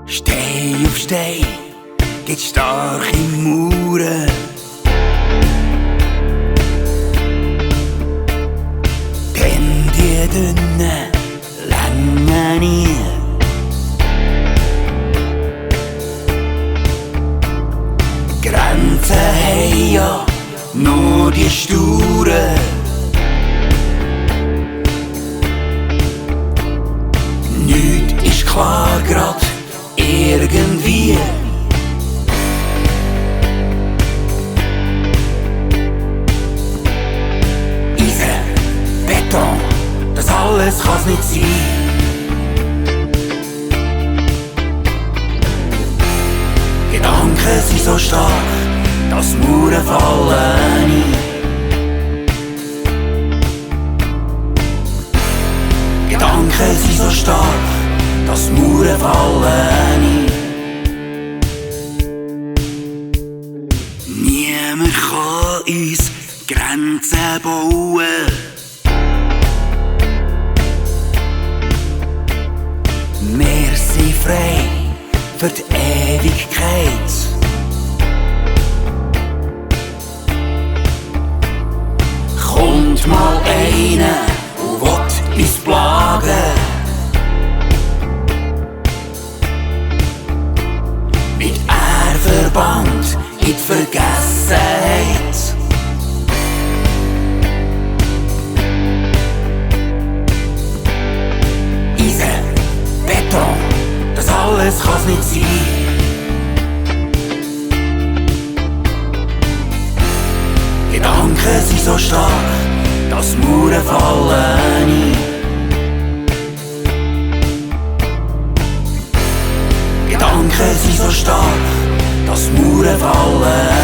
Stein auf Stein gibt starke Mauern. Denn die dünnen langen nie. Grenzen haben ja nur die Sturen. Nichts ist klar grad irgendwie. Eisen, Beton, das alles kann's nicht sein. Gedanken sind so stark, dass Mauern fallen ein. Gedanken sind so stark, dass Mauern fallen ein. Niemand kann uns Grenzen bauen. Wir sind frei für die Ewigkeit. Kommt mal einer und will uns plagen. Wird er verbannt in die Vergessenheit. Eisen, Beton, das alles kann's nicht sein. Gedanken sind so stark, dass Mauern fallen ein. Gedanken sind so stark, dass Mauern fallen.